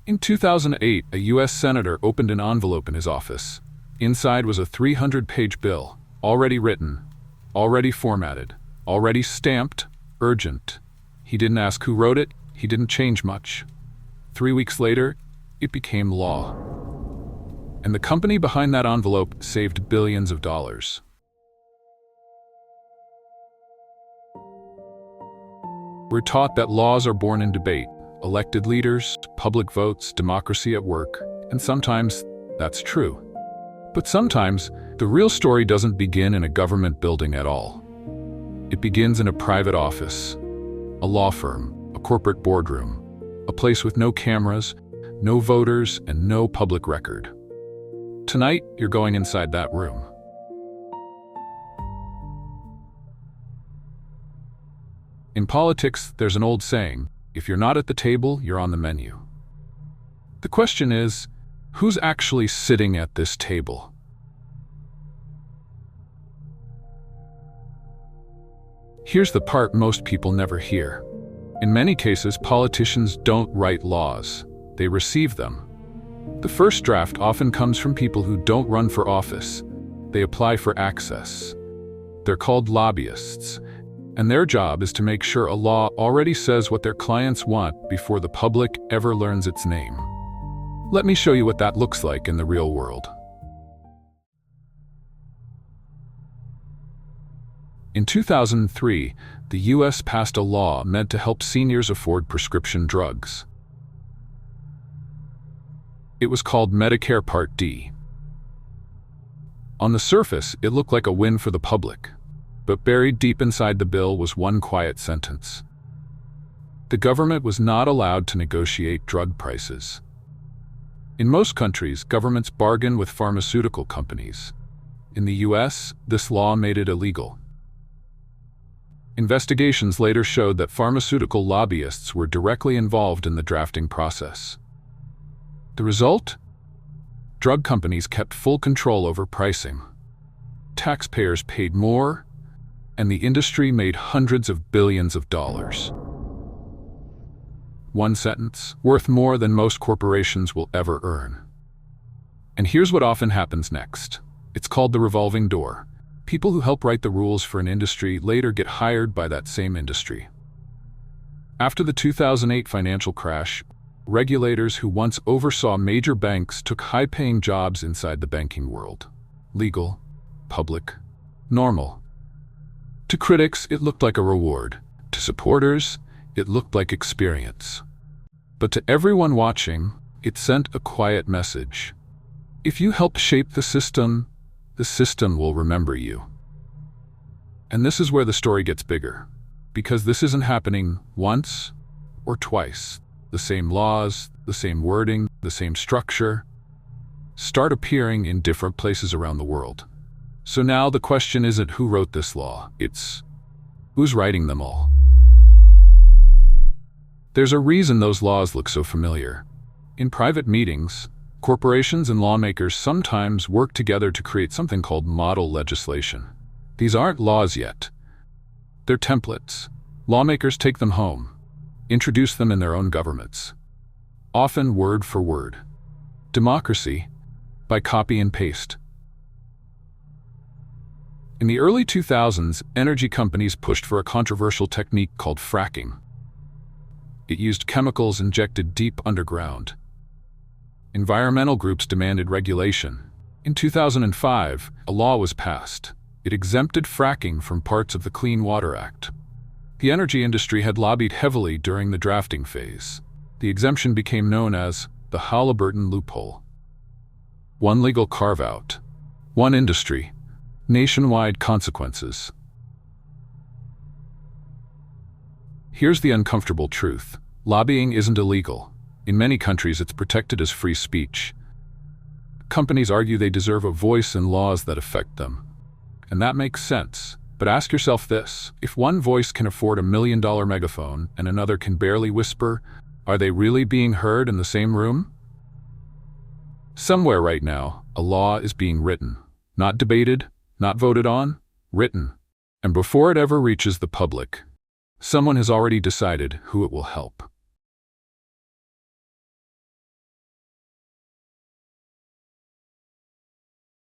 In 2008, a U.S. senator opened an envelope in his office. Inside was a 300-page bill, already written, already formatted, already stamped, urgent. He didn't ask who wrote it, he didn't change much. 3 weeks later, it became law. And the company behind that envelope saved billions of dollars. We're taught that laws are born in debate, elected leaders, public votes, democracy at work, and sometimes that's true. But sometimes the real story doesn't begin in a government building at all. It begins in a private office, a law firm, a corporate boardroom, a place with no cameras, no voters, and no public record. Tonight, you're going inside that room. In politics, there's an old saying, if you're not at the table, you're on the menu. The question is, who's actually sitting at this table? Here's the part most people never hear. In many cases, politicians don't write laws, they receive them. The first draft often comes from people who don't run for office. They apply for access. They're called lobbyists, and their job is to make sure a law already says what their clients want before the public ever learns its name. Let me show you what that looks like in the real world. In 2003, the U.S. passed a law meant to help seniors afford prescription drugs. It was called Medicare Part D. On the surface, it looked like a win for the public, but buried deep inside the bill was one quiet sentence. The government was not allowed to negotiate drug prices. In most countries, governments bargain with pharmaceutical companies. In the U.S., this law made it illegal. Investigations later showed that pharmaceutical lobbyists were directly involved in the drafting process. The result? Drug companies kept full control over pricing. Taxpayers paid more, and the industry made hundreds of billions of dollars. One sentence, worth more than most corporations will ever earn. And here's what often happens next. It's called the revolving door. People who help write the rules for an industry later get hired by that same industry. After the 2008 financial crash, regulators who once oversaw major banks took high-paying jobs inside the banking world. Legal, public, normal. To critics, it looked like a reward. To supporters, it looked like experience. But to everyone watching, it sent a quiet message. If you help shape the system will remember you. And this is where the story gets bigger, because this isn't happening once or twice. The same laws, the same wording, the same structure start appearing in different places around the world. So now the question isn't who wrote this law, it's who's writing them all. There's a reason those laws look so familiar. In private meetings, corporations and lawmakers sometimes work together to create something called model legislation. These aren't laws yet. They're templates. Lawmakers take them home, introduce them in their own governments, often word for word. Democracy, by copy and paste. In the early 2000s, energy companies pushed for a controversial technique called fracking. It used chemicals injected deep underground. Environmental groups demanded regulation. In 2005, a law was passed. It exempted fracking from parts of the Clean Water Act. The energy industry had lobbied heavily during the drafting phase. The exemption became known as the Halliburton loophole. One legal carve-out, one industry, nationwide consequences. Here's the uncomfortable truth. Lobbying isn't illegal. In many countries, it's protected as free speech. Companies argue they deserve a voice in laws that affect them. And that makes sense. But ask yourself this, if one voice can afford $1 million megaphone and another can barely whisper, are they really being heard in the same room? Somewhere right now, a law is being written. Not debated, not voted on, written. And before it ever reaches the public, someone has already decided who it will help.